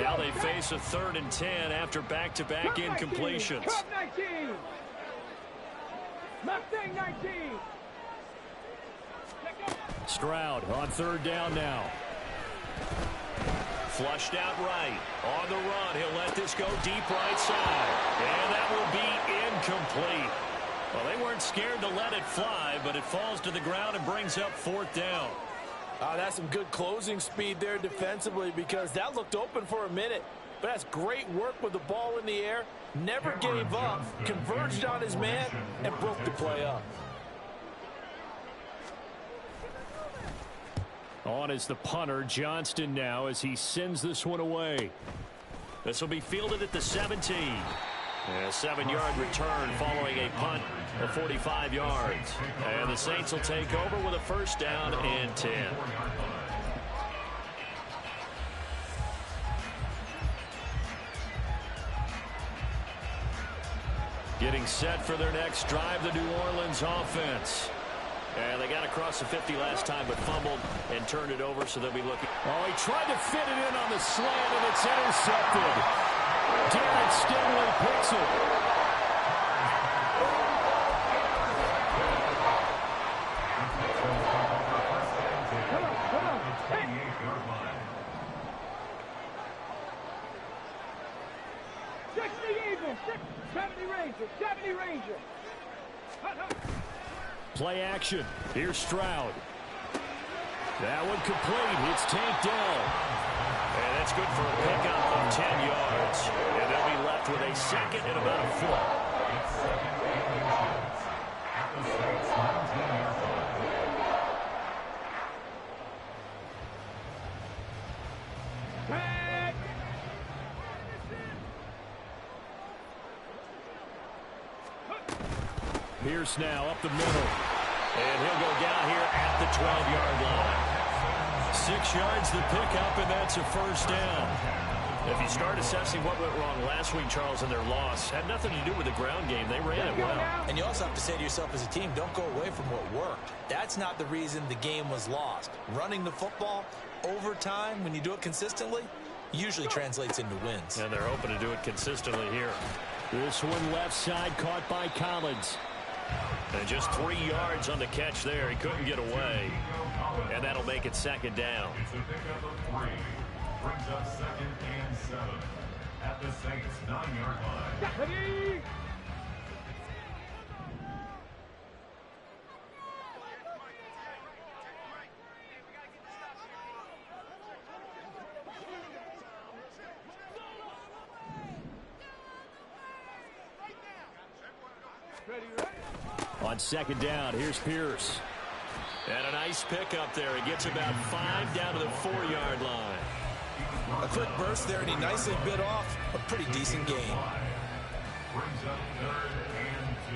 Now they face a 3rd and 10 after back-to-back incompletions. Mustang 19. Stroud on 3rd down now. Flushed out right. On the run, he'll let this go deep right side. And that will be incomplete. Well, they weren't scared to let it fly, but it falls to the ground and brings up 4th down. That's some good closing speed there defensively, because that looked open for a minute. But that's great work with the ball in the air. Never gave up, converged on his man, and broke the play up. On is the punter, Johnston, now as he sends this one away. This will be fielded at the 17. A 7-yard return following a punt of 45 yards. And the Saints will take over with a 1st down and 10. Getting set for their next drive, the New Orleans offense. And they got across the 50 last time, but fumbled and turned it over, so they'll be looking. Oh, he tried to fit it in on the slant, and it's intercepted. Derek Stingley picks it. Play action. Here's Stroud. That one complete. It's tanked down. And that's good for a pickup of 10 yards. And they'll be left with a 2nd and about a foot. Pierce now up the middle. And he'll go down here at the 12-yard line. 6 yards the pickup, and that's a 1st down. If you start assessing what went wrong last week, Charles, in their loss, had nothing to do with the ground game. They ran it well. And you also have to say to yourself as a team, don't go away from what worked. That's not the reason the game was lost. Running the football over time, when you do it consistently, usually translates into wins. And they're hoping to do it consistently here. This one left side caught by Collins. And just 3 yards on the catch there. He couldn't get away. And that'll make it 2nd down. Brings up 2nd and 7 at the Saints' 9-yard line. On 2nd down, here's Pierce. And a nice pickup there. He gets about 5 down to the 4-yard line. A quick burst there, and he nicely bit off a pretty decent gain. Brings up 3rd and 2.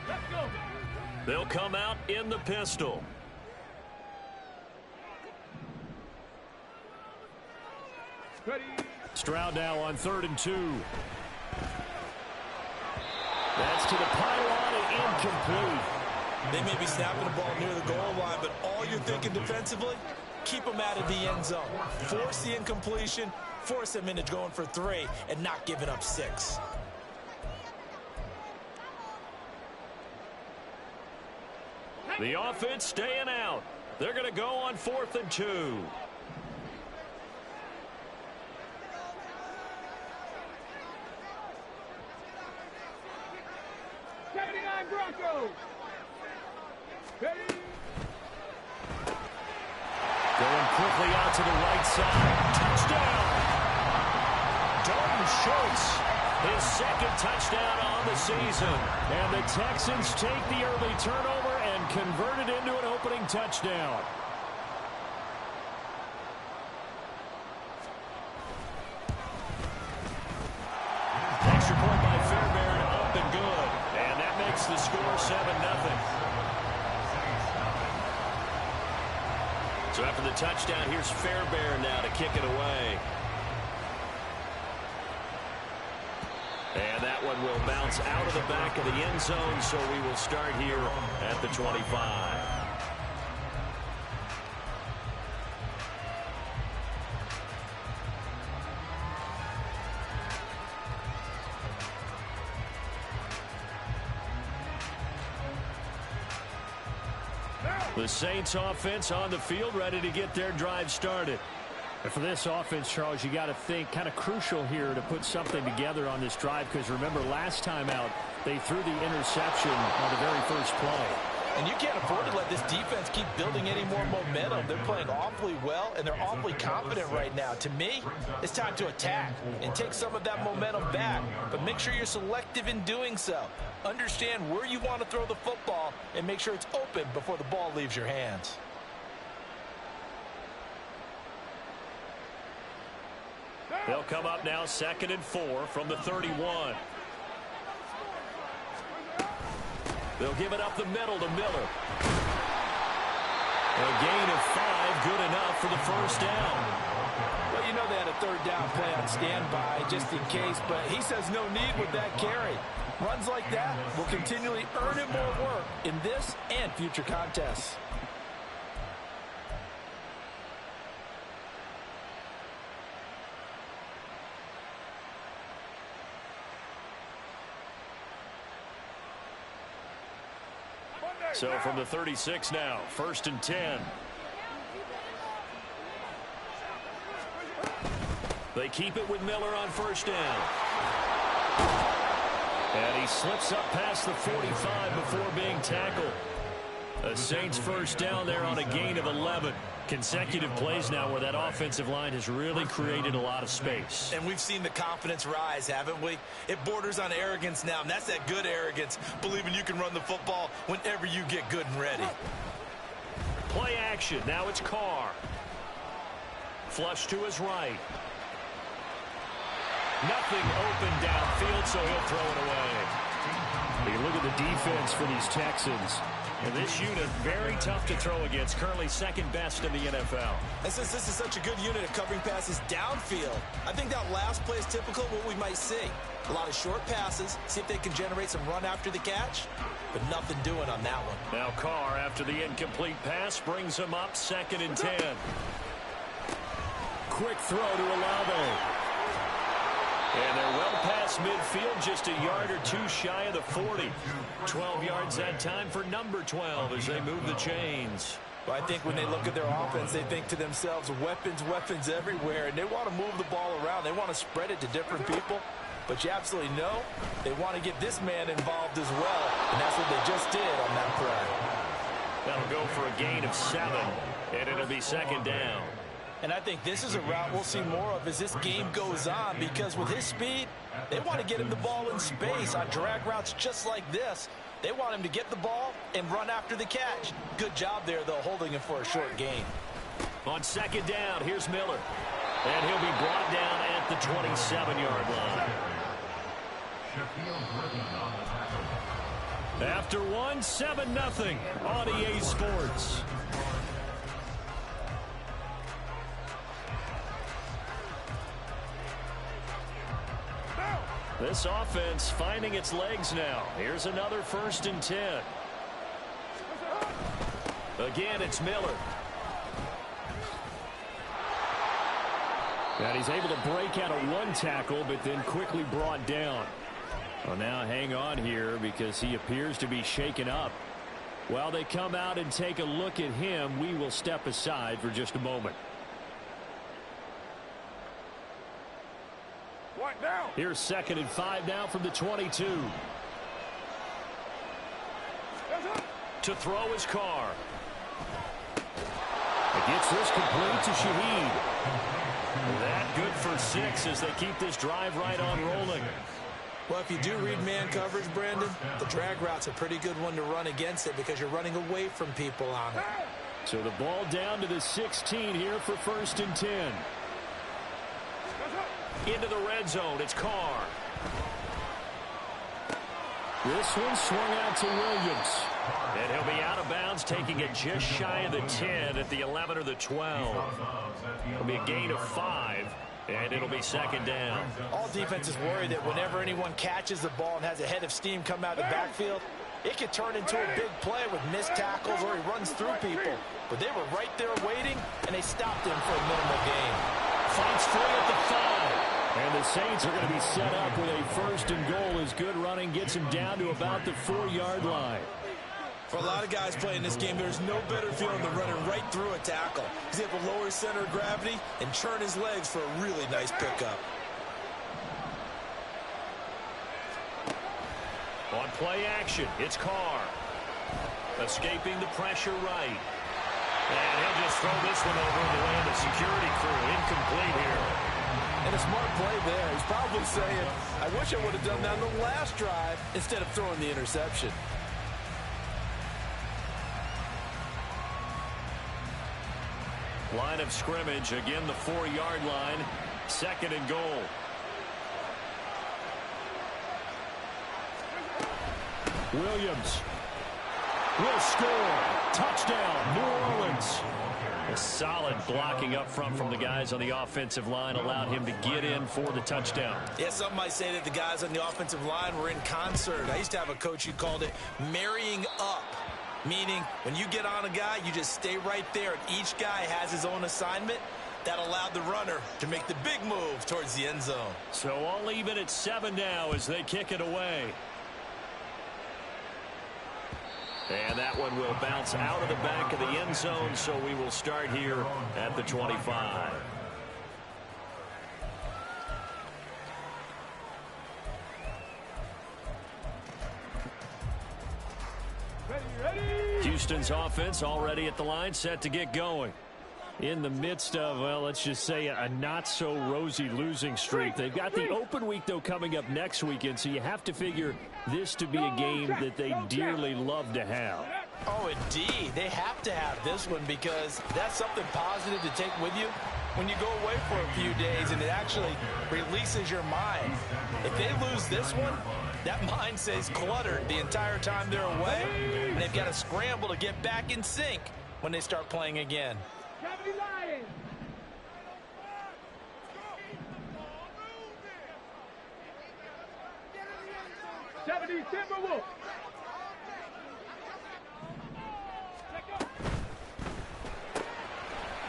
Let's go. They'll come out in the pistol. Ready. Stroud now on 3rd and 2. That's to the pylon and incomplete. They may be snapping the ball near the goal line, but all you're thinking defensively, keep them out of the end zone. Force the incompletion, force them into going for 3, and not giving up 6. The offense staying out. They're going to go on 4th and 2. Broncos. Ready. Going quickly out to the right side. Touchdown. Dalton Schultz, his 2nd touchdown on the season. And the Texans take the early turnover and convert it into an opening touchdown. Extra point by Fairbairn, up and good. And that makes the score 7-0. So after the touchdown, here's Fairbairn now to kick it away. And that that one will bounce out of the back of the end zone, so we will start here at the 25. The Saints offense on the field, ready to get their drive started. And for this offense, Charles, you got to think kind of crucial here to put something together on this drive, because remember last time out they threw the interception on the very first play. And you can't afford to let this defense keep building any more momentum. They're playing awfully well, and they're awfully confident right now. To me, it's time to attack and take some of that momentum back. But make sure you're selective in doing so. Understand where you want to throw the football and make sure it's open before the ball leaves your hands. They'll come up now 2nd and 4 from the 31. They'll give it up the middle to Miller. A gain of 5, good enough for the first down. Well, you know they had a 3rd down play on standby just in case, but he says no need with that carry. Runs like that will continually earn him more work in this and future contests. So from the 36 now, 1st and 10. They keep it with Miller on 1st down. And he slips up past the 45 before being tackled. A Saints 1st down there on a gain of 11. Consecutive plays now where that offensive line has really created a lot of space. And we've seen the confidence rise, haven't we? It borders on arrogance now, and that's that good arrogance, believing you can run the football whenever you get good and ready. Play action. Now it's Carr. Flush to his right. Nothing open downfield, so he'll throw it away. You look at the defense for these Texans. And this unit, very tough to throw against. Currently 2nd best in the NFL. And since this is such a good unit of covering passes downfield, I think that last play is typical of what we might see. A lot of short passes, see if they can generate some run after the catch, but nothing doing on that one. Now Carr, after the incomplete pass, brings him up 2nd and 10. Quick throw to Olave. And they're well past midfield, just a yard or two shy of the 40. 12 yards that time for number 12 as they move the chains. Well, I think when they look at their offense, they think to themselves, weapons, weapons everywhere, and they want to move the ball around. They want to spread it to different people. But you absolutely know they want to get this man involved as well, and that's what they just did on that play. That'll go for a gain of 7, and it'll be 2nd down. And I think this is a route we'll see more of as this game goes on, because with his speed, they want to get him the ball in space on drag routes just like this. They want him to get the ball and run after the catch. Good job there, though, holding him for a short gain. On 2nd down, here's Miller. And he'll be brought down at the 27-yard line. After one, 7-0 on EA Sports. This offense finding its legs now. Here's another 1st and 10. Again, it's Miller. And he's able to break out of one tackle, but then quickly brought down. Well, now hang on here because he appears to be shaken up. While they come out and take a look at him, we will step aside for just a moment. Here's 2nd and 5 now from the 22. To throw his Carr. It gets this complete to Shaheed. That good for 6 as they keep this drive right on rolling. Well, if you do read man coverage, Brandon, the drag route's a pretty good one to run against it because you're running away from people on it. So the ball down to the 16 here for 1st and 10. Into the red zone, it's Carr. This one swung out to Williams. And he'll be out of bounds, taking it just shy of the 10 at the 11 or the 12. It'll be a gain of 5, And it'll be second down. All defenses worry that whenever anyone catches the ball and has a head of steam come out of the backfield, it could turn into a big play with missed tackles or he runs through people. But they were right there waiting, and they stopped him for a minimal gain. Fights free at the 5. And the Saints are going to be set up with a first and goal as good running gets him down to about the 4-yard line. For a lot of guys playing this game, there's no better feeling than running right through a tackle. He's able to lower his center of gravity and churn his legs for a really nice pickup. On play action, it's Carr. Escaping the pressure right. And he'll just throw this one over in the land of security crew. Incomplete here. And a smart play there. He's probably saying, I wish I would have done that on the last drive instead of throwing the interception. Line of scrimmage, again the 4-yard line. Second and goal. Williams will score. Touchdown, New Orleans. A solid blocking up front from the guys on the offensive line allowed him to get in for the touchdown. Yeah, some might say that the guys on the offensive line were in concert. I used to have a coach who called it marrying up, meaning when you get on a guy, you just stay right there, and each guy has his own assignment. That allowed the runner to make the big move towards the end zone. So all even at 7 now as they kick it away. And that one will bounce out of the back of the end zone, so we will start here at the 25. Houston's offense already at the line, set to get going. In the midst of, well, let's just say a not-so-rosy losing streak. They've got the open week, though, coming up next weekend, so you have to figure this to be a game that they dearly love to have. Oh, indeed. They have to have this one because that's something positive to take with you when you go away for a few days, and it actually releases your mind. If they lose this one, that mind stays cluttered the entire time they're away, and they've got to scramble to get back in sync when they start playing again. 70 Lions. Timberwolves.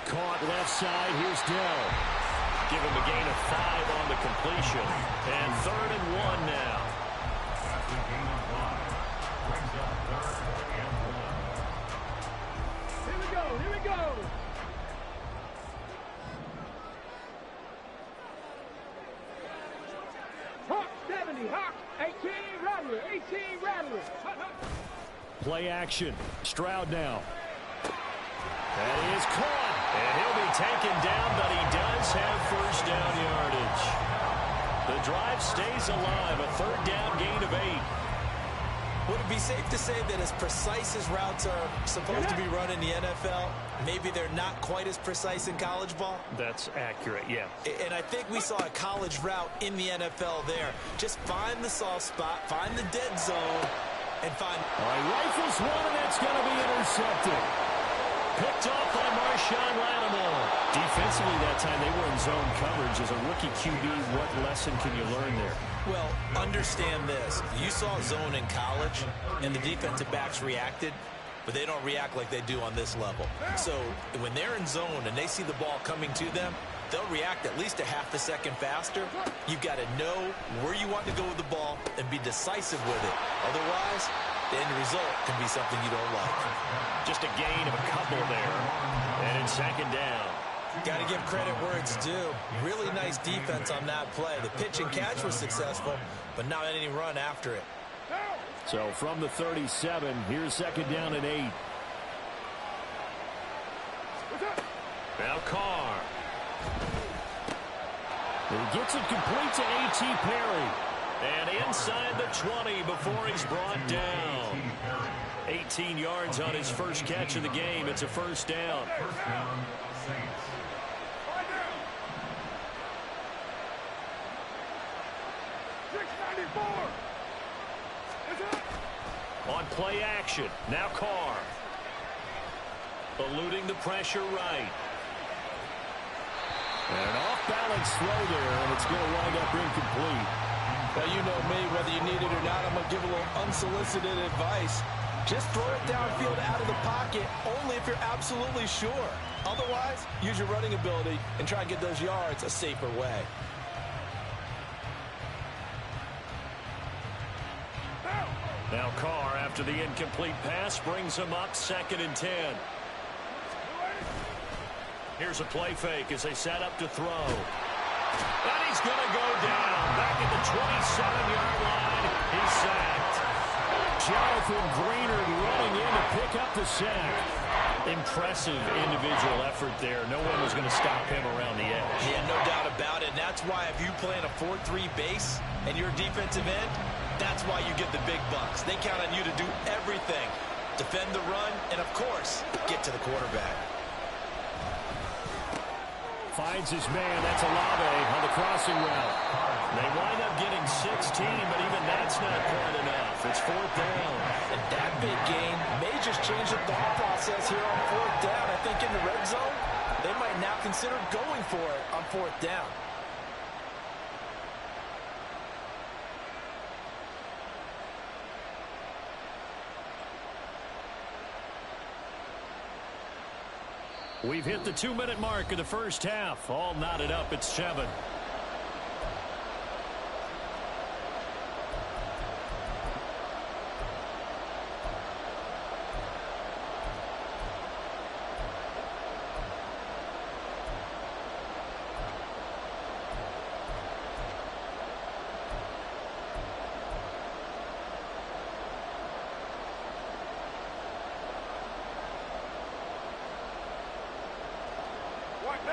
Caught left side. Here's Dell. Give him a gain of 5 on the completion. And 3rd and 1 now. Here we go. Hawk 70, Hawk 18, Rattler, 18, Rattler. Play action. Stroud now. That is caught. And he'll be taken down, but he does have first down yardage. The drive stays alive. A 3rd down gain of 8. Would it be safe to say that as precise as routes are supposed to be run in the NFL, maybe they're not quite as precise in college ball? That's accurate, yeah. And I think we saw a college route in the NFL there. Just find the soft spot, find the dead zone, and find... All right, rifles one, and that's going to be intercepted. Picked off by Marshawn Lattimore. Defensively that time, they were in zone coverage. As a rookie QB, what lesson can you learn there? Well, understand this. You saw zone in college, and the defensive backs reacted, but they don't react like they do on this level. So when they're in zone and they see the ball coming to them, they'll react at least a half a second faster. You've got to know where you want to go with the ball and be decisive with it. Otherwise, the end result can be something you don't like. Just a gain of a couple there. And in 2nd down. Got to give credit where it's due. Really nice defense on that play. The pitch and catch was successful, but not any run after it. So from the 37, here's 2nd down and 8. Now Carr. He gets it complete to A.T. Perry. And inside the 20 before he's brought down. 18 yards on his first catch of the game. It's a 1st down. First down, Saints. On play action, now Carr. Eluding the pressure right. And an off-balance throw there, and it's going to wind up incomplete. Well, you know me, whether you need it or not, I'm going to give a little unsolicited advice. Just throw it downfield out of the pocket, only if you're absolutely sure. Otherwise, use your running ability and try and get those yards a safer way. Now Carr, after the incomplete pass, brings him up 2nd and 10. Here's a play fake as they set up to throw. And he's going to go down. Back at the 27-yard line. He's sacked. Jonathan Greenard running in to pick up the sack. Impressive individual effort there. No one was going to stop him around the edge. Yeah, no doubt about it. And that's why if you play in a 4-3 base and you're a defensive end, that's why you get the big bucks. They count on you to do everything. Defend the run and, of course, get to the quarterback. Finds his man. That's Olave on the crossing route. They wind up getting 16, but even that's not quite enough. It's 4th down. And that big gain may just change the thought process here on 4th down. I think in the red zone, they might now consider going for it on 4th down. We've hit the 2-minute mark of the first half. All knotted up at 7.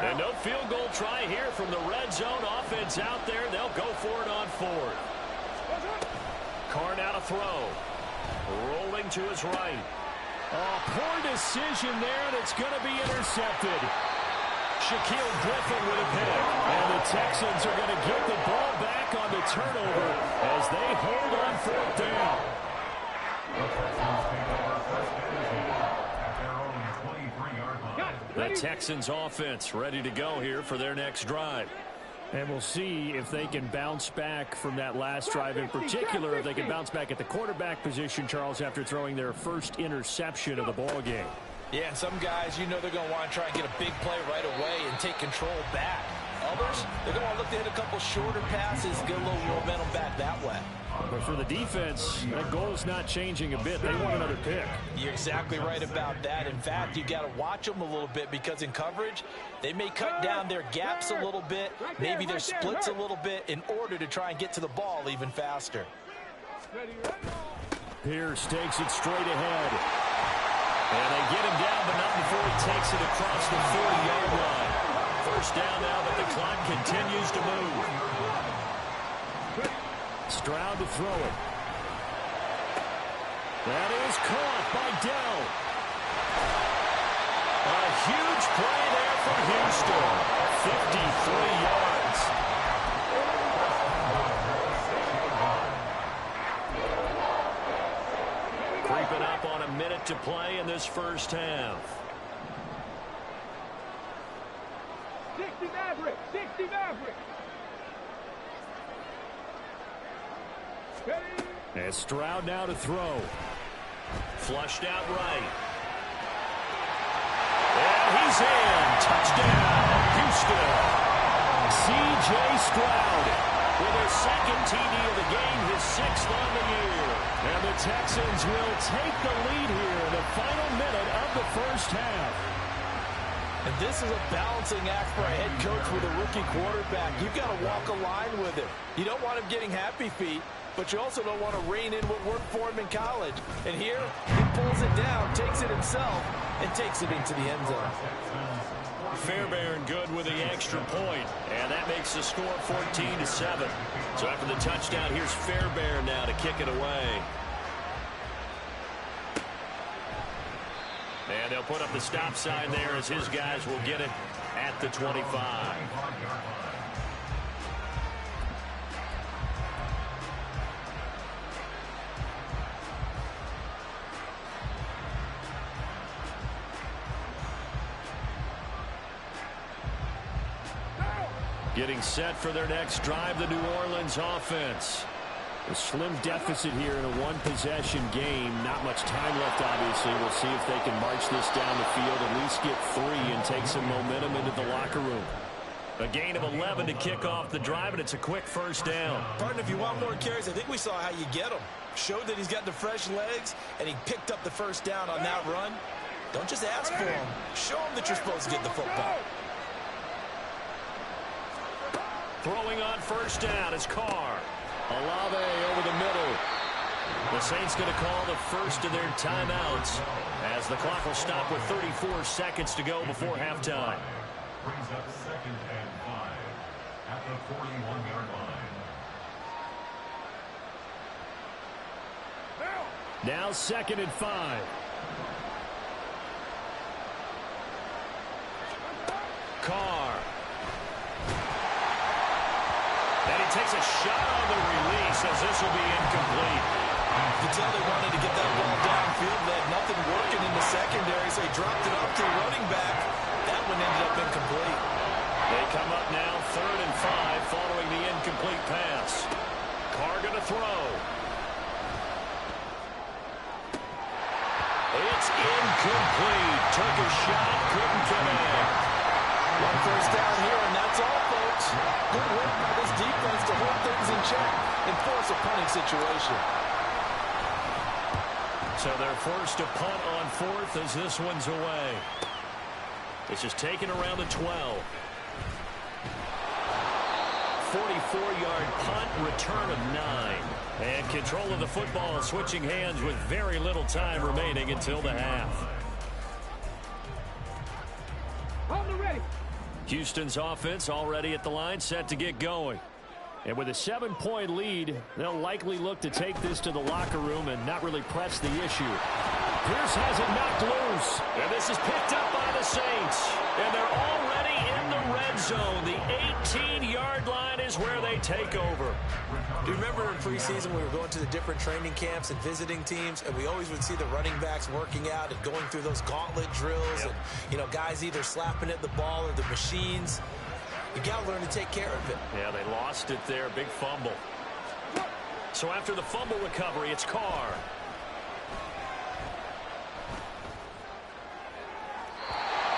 And no field goal try here from the red zone. Offense out there. They'll go for it on 4th. Carr now to throw. Rolling to his right. Oh, poor decision there, and it's going to be intercepted. Shaquille Griffin with a pick. And the Texans are going to get the ball back on the turnover as they hold on 4th down. The Texans offense ready to go here for their next drive. And we'll see if they can bounce back from that last drive, in particular if they can bounce back at the quarterback position, Charles, after throwing their first interception of the ball game. Yeah, and some guys, you know they're going to want to try and get a big play right away and take control back. Others, they're going to look to hit a couple shorter passes, get a little momentum back that way. But for the defense, that goal is not changing a bit. They want another pick. You're exactly right about that. In fact, you got to watch them a little bit because in coverage, they may cut down their gaps a little bit, maybe their splits a little bit in order to try and get to the ball even faster. Pierce takes it straight ahead. And they get him down, but not before he takes it across the 40-yard line. First down now, but the clock continues to move. Stroud to throw it. That is caught by Dell. A huge play there for Houston. 53 yards. Creeping up on a minute to play in this first half. 60 Maverick, 60 Maverick. And Stroud now to throw. Flushed out right. And he's in. Touchdown, Houston. C.J. Stroud with his second TD of the game, his 6th on the year. And the Texans will take the lead here in the final minute of the first half. And this is a balancing act for a head coach with a rookie quarterback. You've got to walk a line with him. You don't want him getting happy feet, but you also don't want to rein in what worked for him in college. And here, he pulls it down, takes it himself, and takes it into the end zone. Fairbairn good with the extra point, and that makes the score 14-7. So after the touchdown, here's Fairbairn now to kick it away. And they'll put up the stop sign there as his guys will get it at the 25. Getting set for their next drive, the New Orleans offense. A slim deficit here in a one-possession game. Not much time left, obviously. We'll see if they can march this down the field, at least get 3 and take some momentum into the locker room. A gain of 11 to kick off the drive, and it's a quick first down. Partner, if you want more carries, I think we saw how you get him. Showed that he's got the fresh legs, and he picked up the first down on that run. Don't just ask for him. Show him that you're supposed to get the football. Throwing on first down is Carr. Olave over the middle. The Saints going to call the first of their timeouts as the clock will stop with 34 seconds to go before halftime. Brings up 2nd and 5 at the 41-yard line. Now 2nd and 5. Carr. And he takes a shot on the release as this will be incomplete. You can tell they wanted to get that ball downfield. They had nothing working in the secondary, so he dropped it off to the running back. That one ended up incomplete. They come up now 3rd and 5 following the incomplete pass. Carr going to throw. It's incomplete. Took a shot, couldn't get in. One first down here, and that's all, folks. Good work by this defense to hold things in check and force a punting situation. So they're forced to punt on 4th as this one's away. This is taken around the 12. 44-yard punt, return of 9. And control of the football is switching hands with very little time remaining until the half. Hold the ready. Houston's offense already at the line, set to get going. And with a 7-point lead, they'll likely look to take this to the locker room and not really press the issue. Pierce has it knocked loose. And this is picked up by the Saints. And they're already in the red zone. The 18-yard line is where they take over. Do you remember in preseason we were going to the different training camps and visiting teams, and we always would see the running backs working out and going through those gauntlet drills, and, you know, guys either slapping at the ball or the machines. You got to learn to take care of it. Yeah, they lost it there. Big fumble. So after the fumble recovery, it's Carr.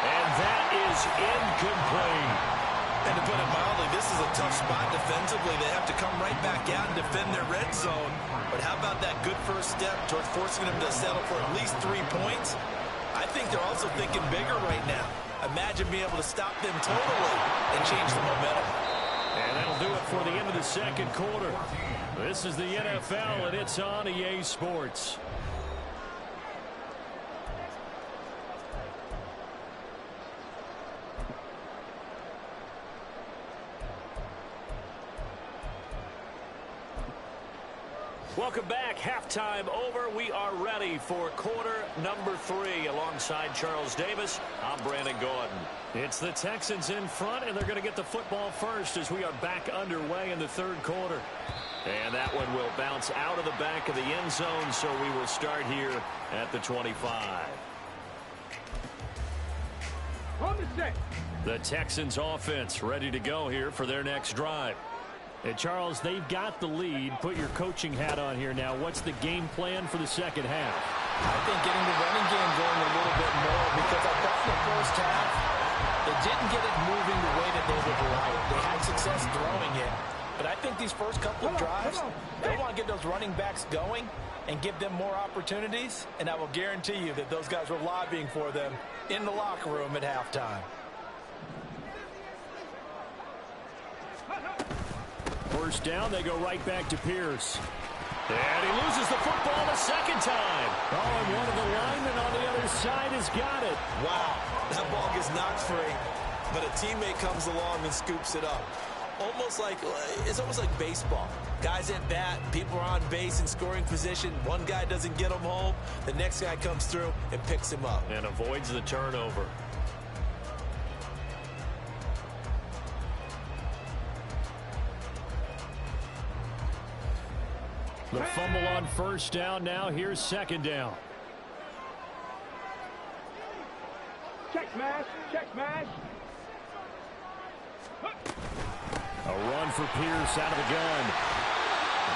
And that is incomplete. And to put it mildly, this is a tough spot defensively. They have to come right back out and defend their red zone. But how about that good first step towards forcing them to settle for at least 3 points? I think they're also thinking bigger right now. Imagine being able to stop them totally and change the momentum. And that'll do it for the end of the second quarter. This is the NFL, and it's on EA Sports. Welcome back. Halftime over. We are ready for quarter number 3. Alongside Charles Davis, I'm Brandon Gordon. It's the Texans in front, and they're going to get the football first as we are back underway in the third quarter. And that one will bounce out of the back of the end zone, so we will start here at the 25. On the set. The Texans offense ready to go here for their next drive. And Charles, they've got the lead. Put your coaching hat on here now. What's the game plan for the second half? I think getting the running game going a little bit more, because I thought in the first half they didn't get it moving the way that they would like. They had success throwing it. But I think these first couple of drives, they want to get those running backs going and give them more opportunities. And I will guarantee you that those guys were lobbying for them in the locker room at halftime. First down, they go right back to Pierce. And he loses the football the second time. Oh, and one of the linemen on the other side has got it. Wow, that ball gets knocked free, but a teammate comes along and scoops it up. It's almost like baseball. Guys at bat, people are on base in scoring position. One guy doesn't get him home. The next guy comes through and picks him up. And avoids the turnover. The fumble on first down. Now here's second down. Check smash. Check smash. run for Pierce out of the gun.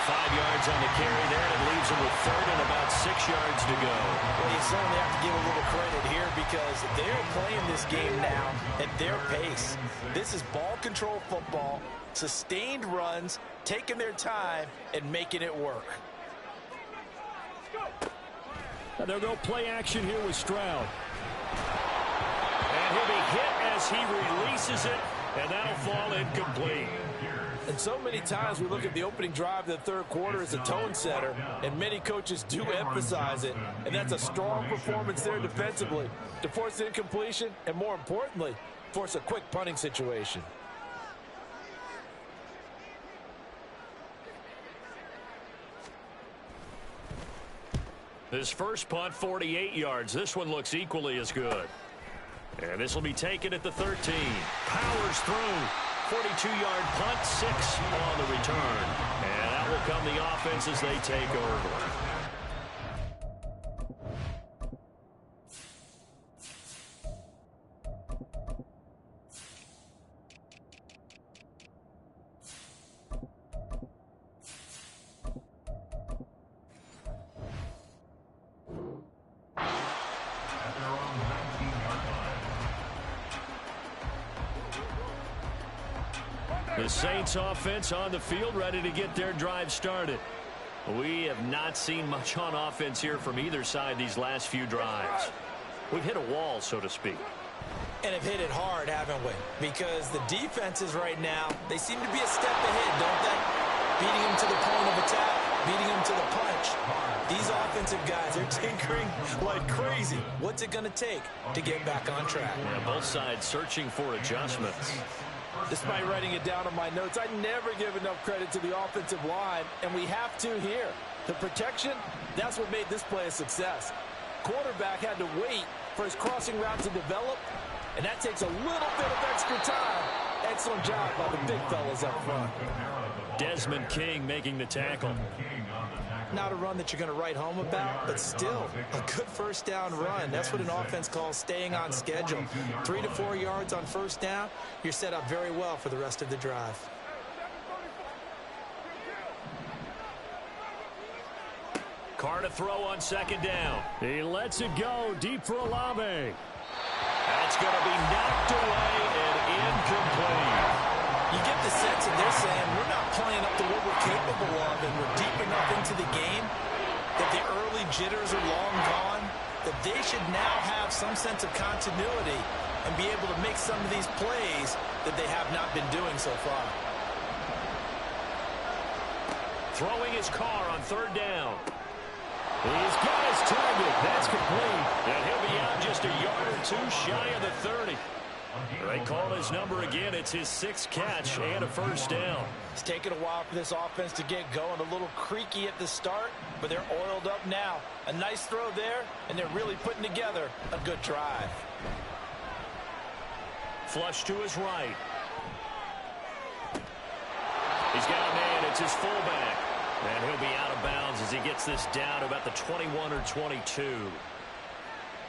5 yards on the carry there, and it leaves him with third and about 6 yards to go. Well, you certainly have to give a little credit here because they're playing this game now at their pace. This is ball control football, sustained runs, taking their time, and making it work. And they'll go play action here with Stroud. And he'll be hit as he releases it, and that'll fall incomplete. And so many times we look at the opening drive of the third quarter as a tone setter, and many coaches do emphasize it, and that's a strong performance there defensively to force incompletion and, more importantly, force a quick punting situation. His first punt, 48 yards. This one looks equally as good. And this will be taken at the 13. Powers through. 42-yard punt, 6 on the return. And out will come the offense as they take over. The Saints offense on the field, ready to get their drive started. We have not seen much on offense here from either side these last few drives. We've hit a wall, so to speak. And have hit it hard, haven't we? Because the defenses right now, they seem to be a step ahead, don't they? Beating them to the point of attack, beating them to the punch. These offensive guys are tinkering like crazy. What's it going to take to get back on track? Yeah, both sides searching for adjustments. Despite writing it down on my notes, I never give enough credit to the offensive line, and we have to here. The protection, that's what made this play a success. Quarterback had to wait for his crossing route to develop, and that takes a little bit of extra time. Excellent job by the big fellas up front. Desmond King making the tackle. Not a run that you're going to write home about, but still a good first down run. That's what an offense calls staying on schedule. 3 to 4 yards on first down, you're set up very well for the rest of the drive. Carr to throw on second down. He lets it go deep for Olave. That's going to be knocked away and incomplete. You get the sense that they're saying we're not playing up to what we're capable of, and we're deep enough into the game that the early jitters are long gone, that they should now have some sense of continuity and be able to make some of these plays that they have not been doing so far. Throwing his Carr on third down. He's got his target. That's complete. And he'll be out just a yard or two shy of the 30. They call his number again. It's his 6th catch and a first down. It's taken a while for this offense to get going. A little creaky at the start, but they're oiled up now. A nice throw there, and they're really putting together a good drive. Flush to his right. He's got a man. It's his fullback. And he'll be out of bounds as he gets this down to about the 21 or 22.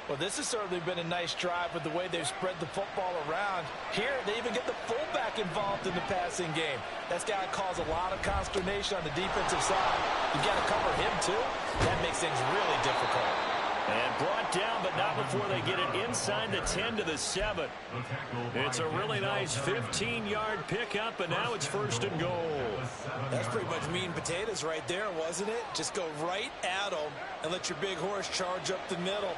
Well, this has certainly been a nice drive with the way they've spread the football around. Here, they even get the fullback involved in the passing game. That's got to cause a lot of consternation on the defensive side. You've got to cover him, too. That makes things really difficult. And brought down, but not before they get it inside the 10 to the 7. It's a really nice 15-yard pickup, and now it's first and goal. That's pretty much meat and potatoes right there, wasn't it? Just go right at them and let your big horse charge up the middle.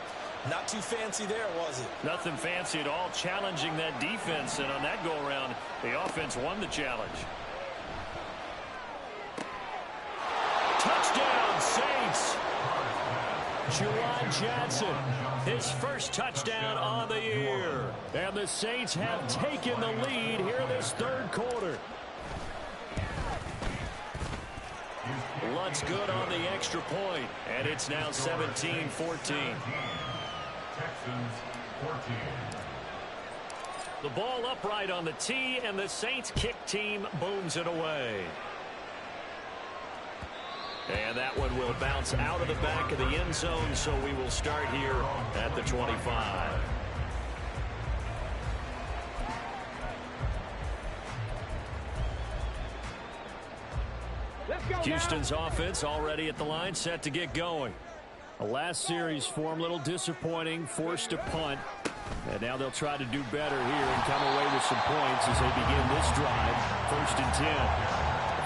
Not too fancy there, was it? Nothing fancy at all, challenging that defense, and on that go-around, the offense won the challenge. Touchdown, Saints! Juwan Johnson, his first touchdown on the year. And the Saints have taken the lead here this third quarter. Luntz good on the extra point, and it's now 17-14. Texans 14. The ball upright on the tee, and the Saints kick team booms it away. And that one will bounce out of the back of the end zone, so we will start here at the 25. Let's go Houston's offense already at the line, set to get going. The last series form a little disappointing, forced to punt. And now they'll try to do better here and come away with some points as they begin this drive. 1st and 10.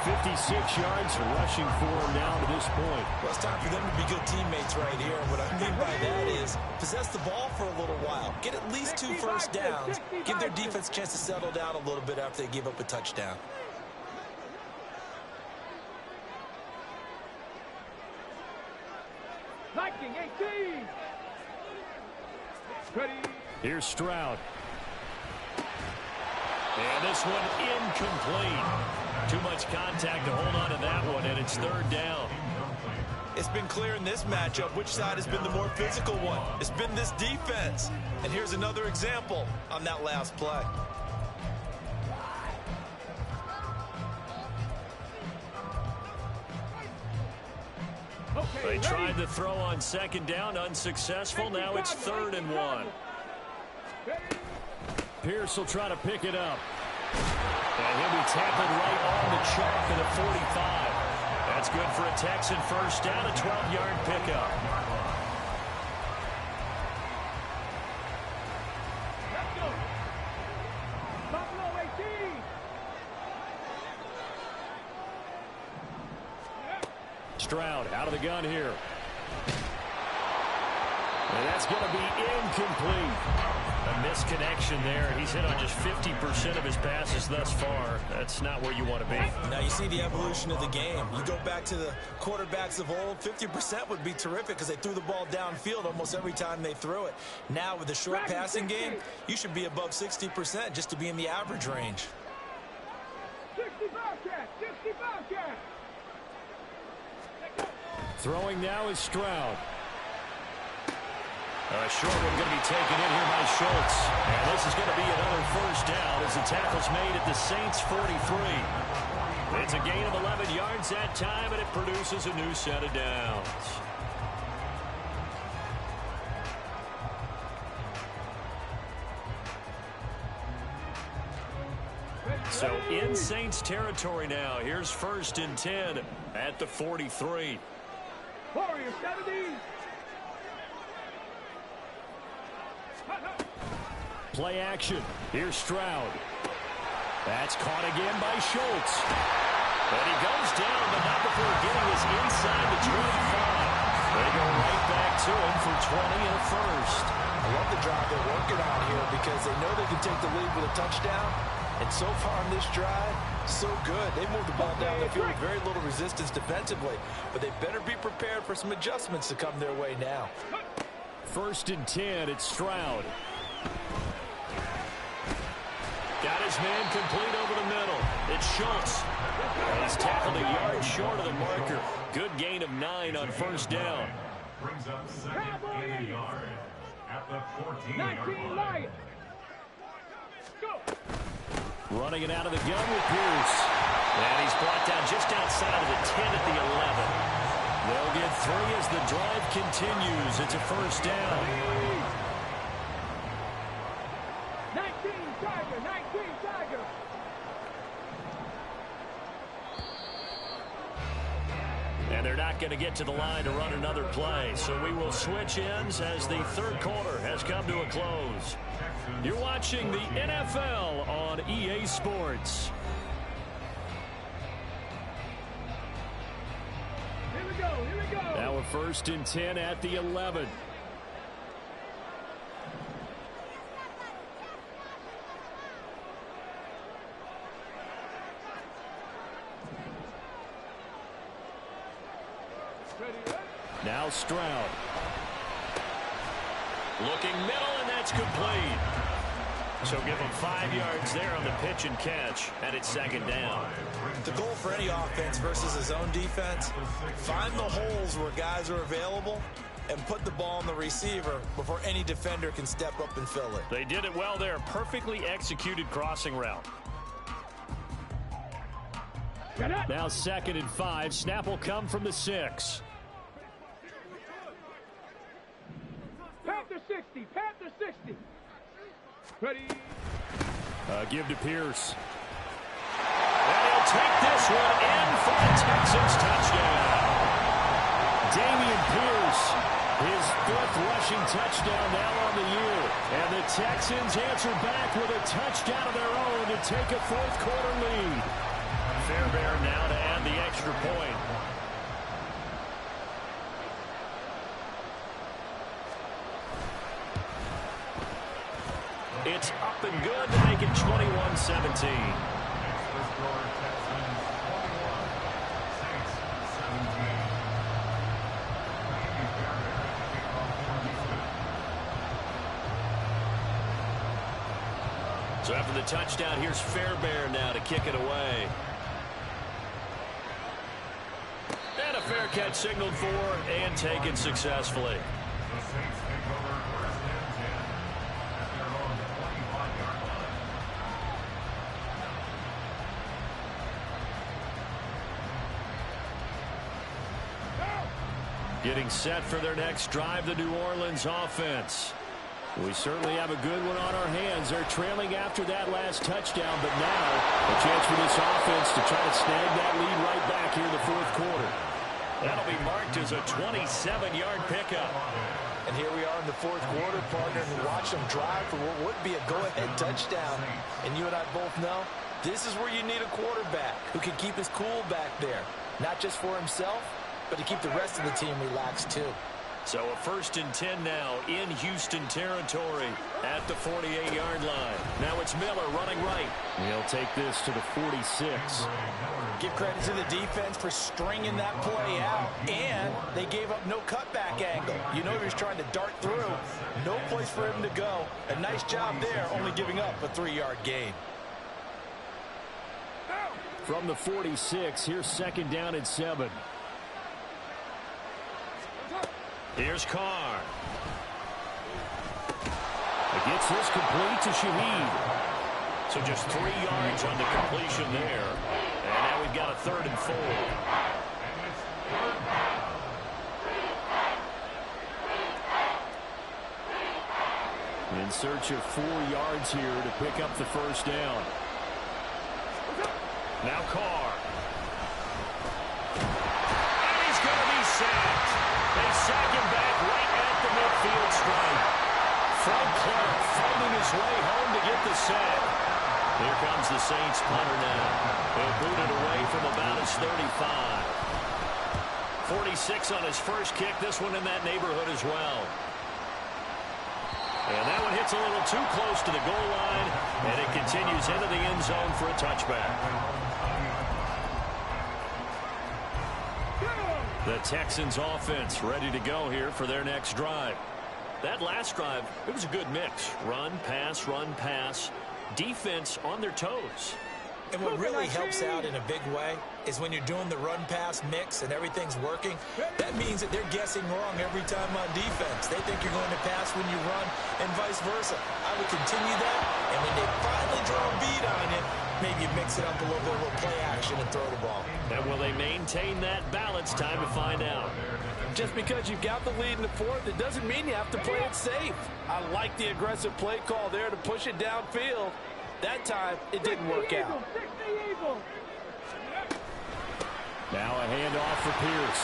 56 yards rushing for them now to this point. Well, it's time for them to be good teammates right here. And what I mean by that is possess the ball for a little while. Get at least 2 first downs. Give their defense a chance to settle down a little bit after they give up a touchdown. Viking 18. Ready. Here's Stroud. And this one incomplete. Too much contact to hold on to that one, and it's 3rd down. It's been clear in this matchup which side has been the more physical one. It's been this defense. And here's another example on that last play. They tried to throw on 2nd down, unsuccessful. Now it's 3rd and 1. Pierce will try to pick it up. And he'll be tackled right on the chalk of the 45. That's good for a Texan first down, a 12-yard pickup. Let's go. Buffalo 18. Stroud out of the gun here. And that's going to be incomplete. A misconnection there. He's hit on just 50% of his passes thus far. That's not where you want to be. Now you see the evolution of the game. You go back to the quarterbacks of old, 50% would be terrific because they threw the ball downfield almost every time they threw it. Now with the short passing game, you should be above 60% just to be in the average range. 60 Bobcats. 60 Bobcats. Throwing now is Stroud. A short one going to be taken in here by Schultz. And this is going to be another first down as the tackle's made at the Saints 43. It's a gain of 11 yards that time, and it produces a new set of downs. So in Saints territory now. Here's 1st and 10 at the 43. Warriors 70. Play action. Here's Stroud. That's caught again by Schultz. And he goes down, but not before getting us inside the 25. They go right back to him for 20 and a first. I love the drive they're working on here because they know they can take the lead with a touchdown. And so far on this drive, so good. They moved the ball down the field with very little resistance defensively. But they better be prepared for some adjustments to come their way now. 1st and 10, it's Stroud. Got his man complete over the middle. It's Schultz. He's tackled a yard short of the marker. Good gain of 9 on 1st down. Brings up 2nd and a yard at the 14-yard 19 line. Lions. Go. Running it out of the gun with Pierce. And he's brought down just outside of the 10 at the 11. They'll get 3 as the drive continues. It's a first down. 19 Tiger. 19 Tiger. And they're not going to get to the line to run another play. So we will switch ends as the 3rd quarter has come to a close. You're watching the NFL on EA Sports. Here we go. Here we go. Now a 1st and 10 at the 11. Now Stroud. Looking middle, and that's complete. So give him 5 yards there on the pitch and catch, and it's 2nd down. The goal for any offense versus his own defense, find the holes where guys are available and put the ball on the receiver before any defender can step up and fill it. They did it well there. Perfectly executed crossing route. Now 2nd and 5. Snap will come from the 6. Panther 60. Panther 60. Ready. Give to Pierce. And he'll take this one in for the Texans touchdown. Dameon Pierce, his 5th rushing touchdown now on the year. And the Texans answer back with a touchdown of their own to take a 4th quarter lead. Fairbairn now to add the extra point. It's up and good to make it 21-17. So after the touchdown, here's Fairbairn now to kick it away. And a fair catch signaled for and taken successfully. Getting set for their next drive, the New Orleans offense. We certainly have a good one on our hands. They're trailing after that last touchdown, but now a chance for this offense to try to snag that lead right back here in the 4th quarter. That'll be marked as a 27-yard pickup. And here we are in the 4th quarter, partner, and watch them drive for what would be a go-ahead touchdown. And you and I both know this is where you need a quarterback who can keep his cool back there, not just for himself, but to keep the rest of the team relaxed too. So a 1st and 10 now in Houston territory at the 48-yard line. Now it's Miller running right. He'll take this to the 46. Give credit to the defense for stringing that play out, and they gave up no cutback angle. You know he was trying to dart through. No place for him to go. A nice job there, only giving up a 3-yard gain. From the 46, here's 2nd down and 7. Here's Carr. Gets this complete to Shaheed. So just 3 yards on the completion there. And now we've got a 3rd and 4. In search of 4 yards here to pick up the 1st down. Now Carr. And he's going to be sacked. They sack him back right at the midfield stripe. Frank Clark finding his way home to get the sack. Here comes the Saints punter now. He'll boot it away from about his 35. 46 on his first kick. This one in that neighborhood as well. And that one hits a little too close to the goal line, and it continues into the end zone for a touchback. The Texans offense ready to go here for their next drive. That last drive, it was a good mix. Run, pass, defense on their toes. And what really helps out in a big way is when you're doing the run-pass mix and everything's working, that means that they're guessing wrong every time on defense. They think you're going to pass when you run and vice versa. I would continue that, and when they finally draw a beat on you, maybe you mix it up a little bit, a little play action and throw the ball. And will they maintain that balance? Time to find out. Just because you've got the lead in the 4th, it doesn't mean you have to play it safe. I like the aggressive play call there to push it downfield. That time, it didn't work out. Now a handoff for Pierce.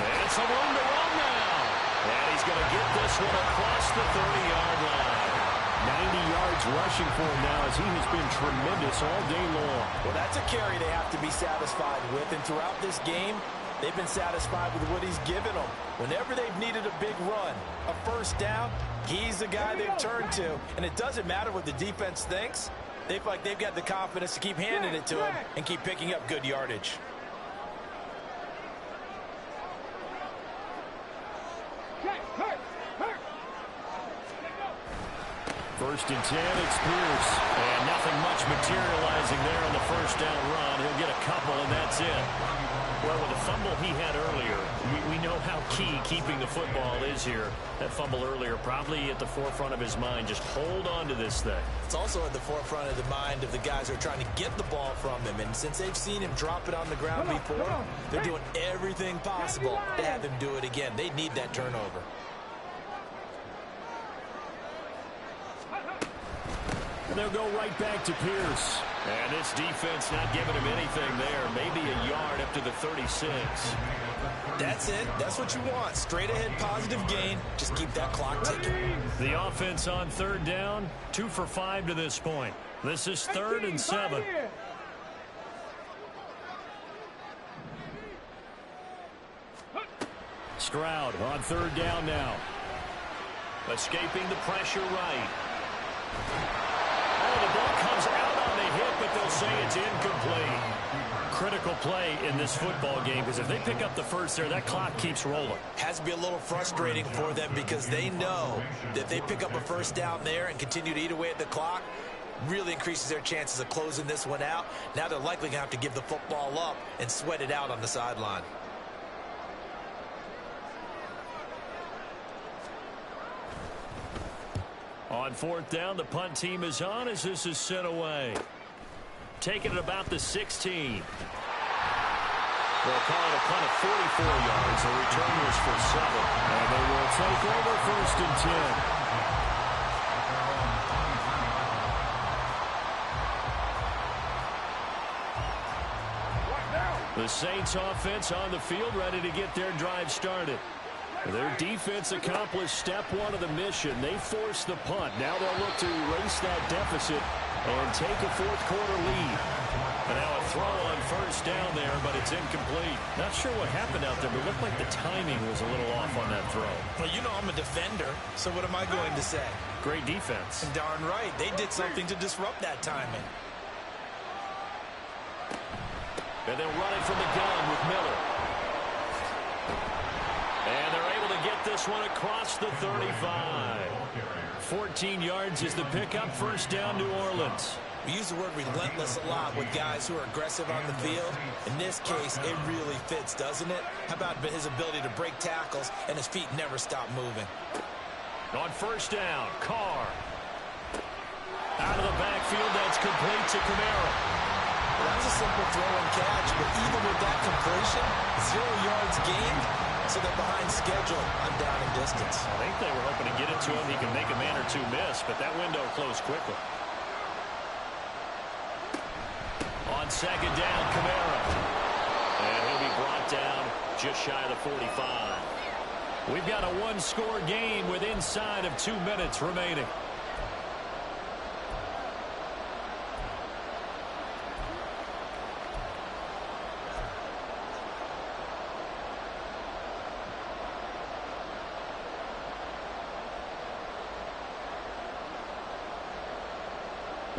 And some room to run now. And he's going to get this one across the 30-yard line. 90 yards rushing for him now as he has been tremendous all day long. Well, that's a carry they have to be satisfied with. And throughout this game, they've been satisfied with what he's given them. Whenever they've needed a big run, a 1st down, he's the guy they've turned to. And it doesn't matter what the defense thinks. They feel like they've got the confidence to keep handing it to him and keep picking up good yardage. First and 10, it's Pierce. And nothing much materializing there on the 1st down run. He'll get a couple, and that's it. Well, with the fumble he had earlier, we know how key keeping the football is here. That fumble earlier probably at the forefront of his mind. Just hold on to this thing. It's also at the forefront of the mind of the guys who are trying to get the ball from him. And since they've seen him drop it on the ground before, they're doing everything possible to have him do it again. They need that turnover. And they'll go right back to Pierce. And this defense not giving him anything there. Maybe a yard up to the 36. That's it. That's what you want. Straight ahead positive gain. Just keep that clock ticking. The offense on third down, 2 for 5 to this point. This is 3rd and 7. Stroud on third down now. Escaping the pressure right. Oh, the ball comes out on the hit, but they'll say it's incomplete. Critical play in this football game, because if they pick up the first there, that clock keeps rolling. Has to be a little frustrating for them because they know that they pick up a first down there and continue to eat away at the clock, really increases their chances of closing this one out. Now they're likely going to have to give the football up and sweat it out on the sideline. On fourth down, the punt team is on as this is sent away. Taking it about the 16. They'll call it a punt of 44 yards. The return was for 7. And they will take over 1st and 10. The Saints offense on the field, ready to get their drive started. Their defense accomplished step 1 of the mission. They forced the punt. Now they'll look to erase that deficit and take a fourth quarter lead. And now a throw on first down there, but it's incomplete. Not sure what happened out there, but it looked like the timing was a little off on that throw. Well, you know I'm a defender, so what am I going to say? Great defense. And darn right, they did something to disrupt that timing. And they'll run it from the gun with Miller. And they're able to get this one across the 35. 14 yards is the pickup. First down, New Orleans. We use the word relentless a lot with guys who are aggressive on the field. In this case, it really fits, doesn't it? How about his ability to break tackles and his feet never stop moving? On first down, Carr. Out of the backfield, that's complete to Kamara. Well, that was a simple throw and catch, but even with that completion, 0 yards gained, so they're behind schedule on down and distance. I think they were hoping to get it to him. He can make a man or two miss, but that window closed quickly. On second down, Kamara. And he'll be brought down just shy of the 45. We've got a one-score game with inside of 2 minutes remaining.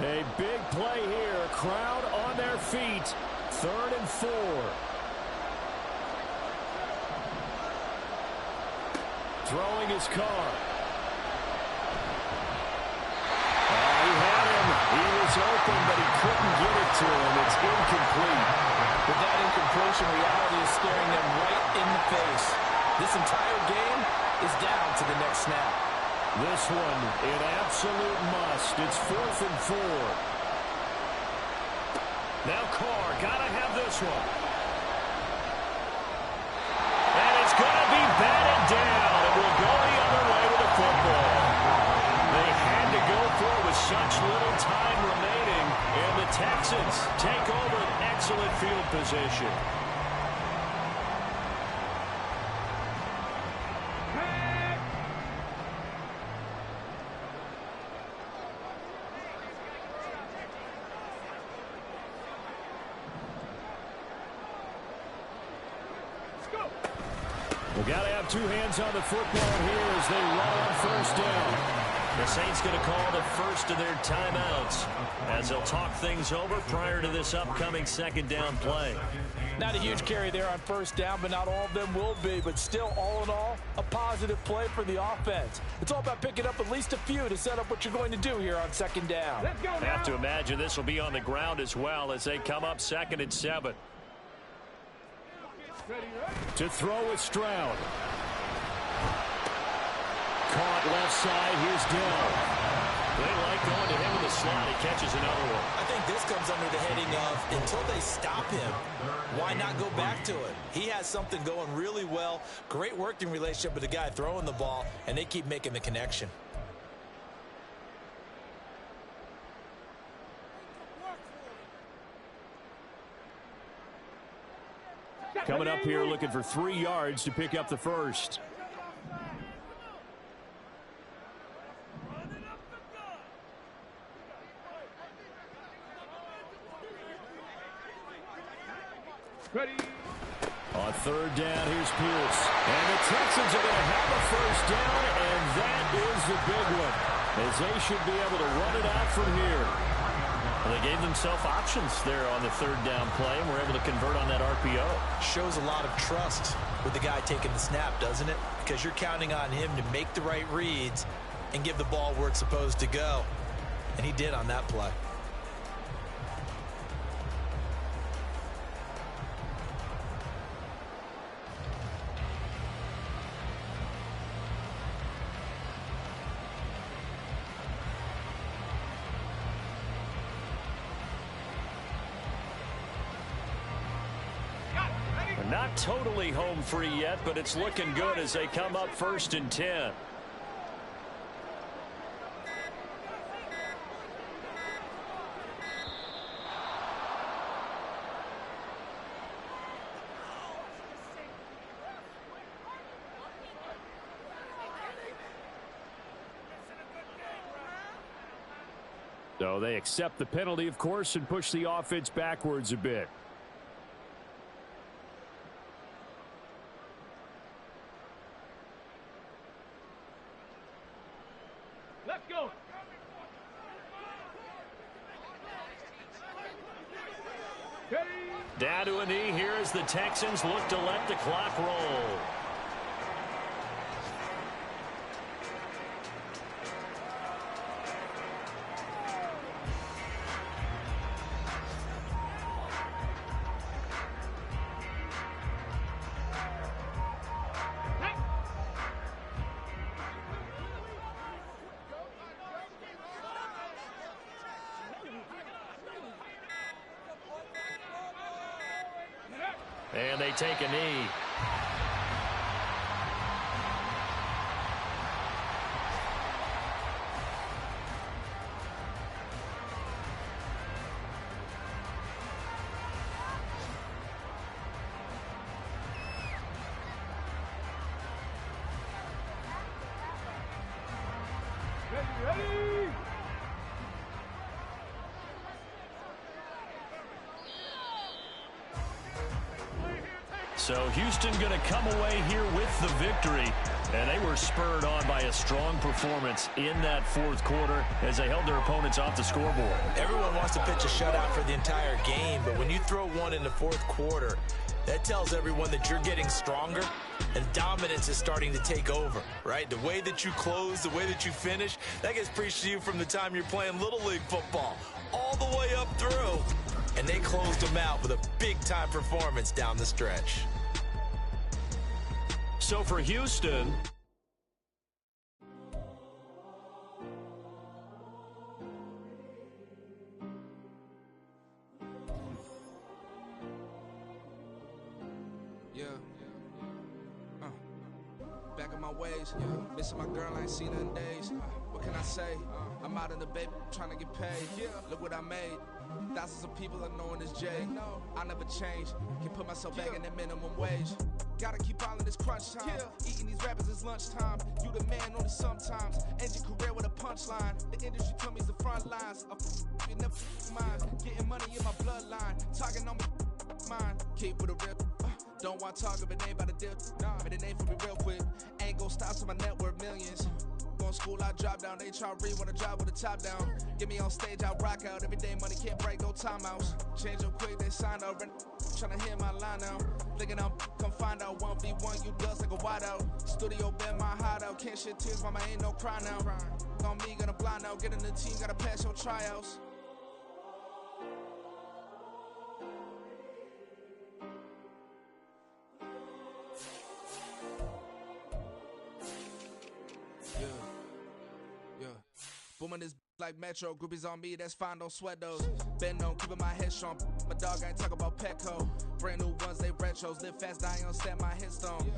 A big play here. Crowd on their feet. 3rd and 4. Throwing his Carr. He had him. He was open, but he couldn't get it to him. It's incomplete. With that incompletion, reality is staring them right in the face. This entire game is down to the next snap. This one, an absolute must. It's 4th and 4. Now Carr, gotta have this one. And it's gonna be batted down. It will go the other way with the football. They had to go for it with such little time remaining. And the Texans take over an excellent field position. We've got to have 2 hands on the football here as they run on first down. The Saints going to call the first of their timeouts as they'll talk things over prior to this upcoming second down play. Not a huge carry there on first down, but not all of them will be. But still, all in all, a positive play for the offense. It's all about picking up at least a few to set up what you're going to do here on second down. Let's go now. Have to imagine this will be on the ground as well as they come up 2nd and 7. To throw with Stroud. Caught left side. Here's Dell. They like going to him in the slot. He catches another one. I think this comes under the heading of until they stop him, why not go back to it? He has something going really well. Great working relationship with the guy throwing the ball, and they keep making the connection. Coming up here looking for 3 yards to pick up the first. Ready. On third down, here's Pierce. And the Texans are going to have a first down, and that is the big one, as they should be able to run it out from here. Well, they gave themselves options there on the third down play, and were able to convert on that RPO. Shows a lot of trust with the guy taking the snap, doesn't it? Because you're counting on him to make the right reads and give the ball where it's supposed to go. And he did on that play. Not totally home free yet, but it's looking good as they come up 1st and 10. So they accept the penalty, of course, and push the offense backwards a bit. Let's go. Ready. Down to a knee here as the Texans look to let the clock roll. And they take a knee. Ready. So Houston going to come away here with the victory. And they were spurred on by a strong performance in that fourth quarter as they held their opponents off the scoreboard. Everyone wants to pitch a shutout for the entire game, but when you throw one in the fourth quarter, that tells everyone that you're getting stronger and dominance is starting to take over, right? The way that you close, the way that you finish, that gets preached to you from the time you're playing Little League football all the way up through. And they closed them out with a big-time performance down the stretch. So for Houston, back in my ways, missing my girl, I ain't seen her in days. What can I say? I'm out in the baby trying to get paid. Look what I made. Thousands of people are knowing this Jay. I never change. Can put myself back in the minimum wage. Gotta keep all in this crunch time. Eating these rappers is lunchtime. You the man only sometimes. End your career with a punchline. The industry told me the front lines. You never mine. Getting money in my bloodline. Talking on me mine. Keep with a real. Don't want to talk if it ain't about a deal. But it ain't for me real quick. Ain't gon' stop so my net worth millions. Going school, I drop down. They try to read when I drive with the top down. Get me on stage, I rock out. Every day money can't break, no timeouts. Change up quick, they sign up. Tryna hear my line now. Thinking I'm come find out 1v1, you dust like a wideout. Studio been my hideout. Can't shed tears, mama ain't no cry now. On me, gonna blind out. Get in the team, gotta pass your tryouts. Booming this like Metro, groupies on me, that's fine, don't sweat those. Been on, keeping my head strong. My dog ain't talk about Petco. Brand new ones, they retros. Live fast, die on set, my headstone.